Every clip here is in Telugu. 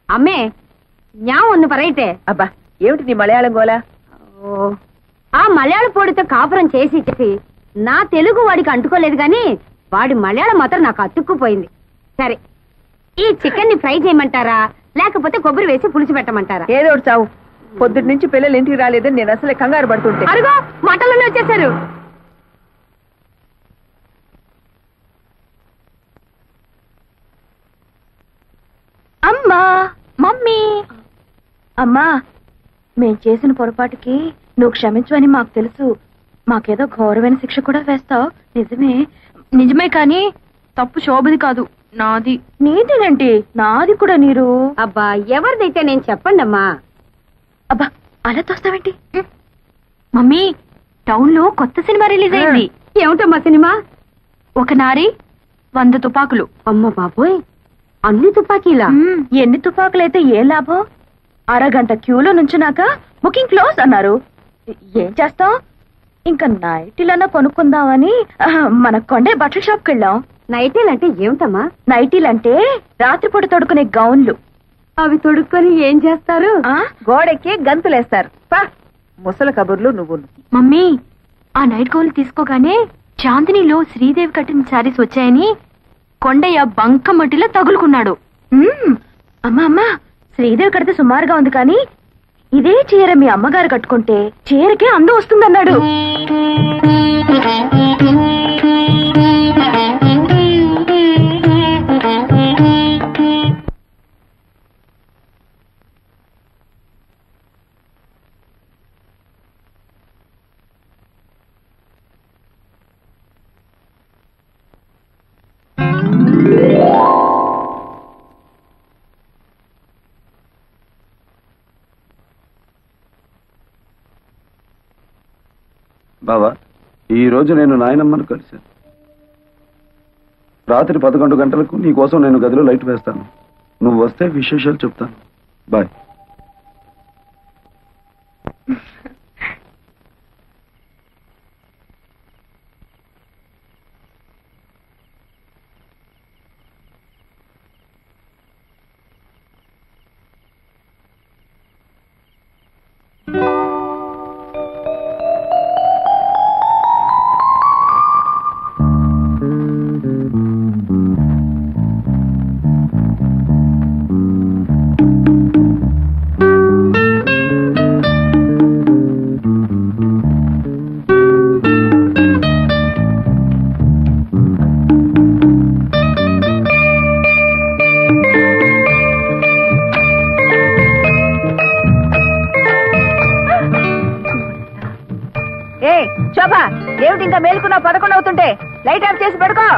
అమ్మే ஞா ஒன்னு பரையிட்டே అబ్బా ఏమిటి నీ మలయాళం గోలా ఆ మలయాళ పొడితో కాపురం చేసి నా తెలుగు వాడికి అంటుకోలేదు గాని వాడి మలయాళం మాత్రం నాకు అతుక్కుపోయింది. సరే ఈ చికెన్ ని ఫ్రై చేయమంటారా లేకపోతే కొబ్బరి వేసి పులుసు పెట్టమంటారా? ఏదో ఒకటి చావు. పొద్దుటి నుంచి పిల్లలు ఇంటికి రాలేదని నేను అసలే కంగారు పడుతుంటే. అరుగో మాటల్లోనే వచ్చేసారు. అమ్మా మమ్మీ అమ్మా మేం చేసిన పొరపాటుకి నువ్వు క్షమించవని మాకు తెలుసు. మాకేదో ఘోరమైన శిక్ష కూడా వేస్తావు. నిజమే కానీ తప్పు శోభది కాదు, నాది. నీదేనంటే నాది కూడా. నీరు అబ్బా ఎవరిదైతే నేను చెప్పండి అమ్మా. అబ్బా అలా తోస్తావేంటి? మమ్మీ టౌన్ లో కొత్త సినిమా రిలీజ్ అయింది. ఏమిటమ్మా సినిమా? ఒక నారి 100 తుపాకులు. అమ్మ బాబోయ్ అన్ని తుపాకీలా? ఎన్ని తుపాకులైతే ఏ లాభం? అరగంట క్యూలో నుంచున్నాక బుకింగ్ క్లోజ్ అన్నారు. ఏం చేస్తాం? ఇంకా నైటీలన్నా కొనుక్కుందామని మన కొండే బట్టల షాప్కి వెళ్ళాం. నైటీలంటే ఏమిటమ్మా? నైటీలంటే రాత్రిపూట తొడుకునే గౌన్లు. అవి తొడుక్కొని ఏం చేస్తారు? గోడెక్కి గంతులేస్తారు. ముసల కబుర్లు నువ్వు. మమ్మీ ఆ నైట్ గౌన్లు తీసుకోగానే చాందినిలో శ్రీదేవి కట్టిన శారీస్ వచ్చాయని కొండయ్య బంకమట్టిలో తగులుకున్నాడు. అమ్మా అమ్మా శ్రీదేవి కడితే సుమారుగా ఉంది కానీ ఇదే చీర మీ అమ్మగారు కట్టుకుంటే చీరకే అందం వస్తుందన్నాడు. బావా ఈ రోజు నేను నాయనమ్మను కలిశాను. రాత్రి 11 గంటలకు నీ కోసం నేను గదిలో లైట్ వేస్తాను. నువ్వు వస్తే విశేషాలు చెప్తాను. బాయ్. శోభా ఏమిటి ఇంకా మేలుకున్నా? 11 అవుతుంటే లైట్ ఆఫ్ చేసి పడుకో.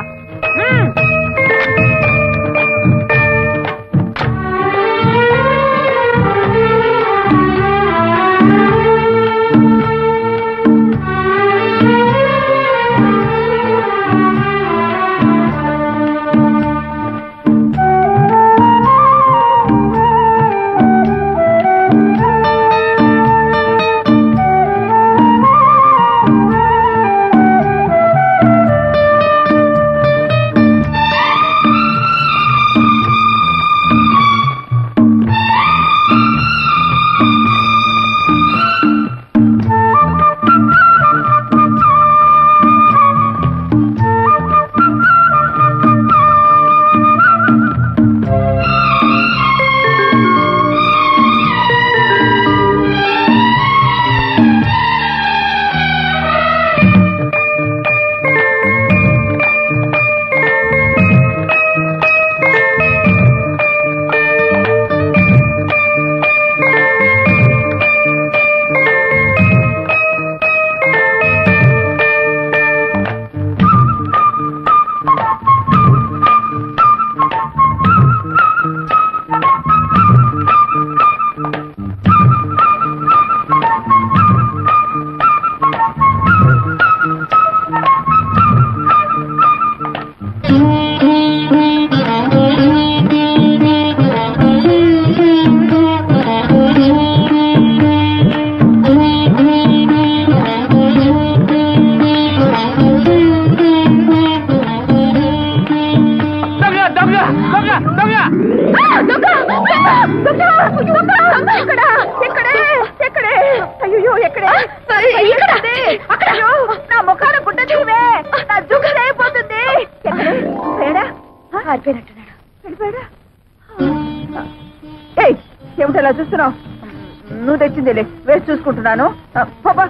పారిపోయినట్టున్నాడు. వెళ్ళిపోయాడా? ఏయ్, ఏమిటి అలా చూస్తున్నావు? నువ్వు తెచ్చిందిలే, వేసి చూసుకుంటున్నాను. పాపా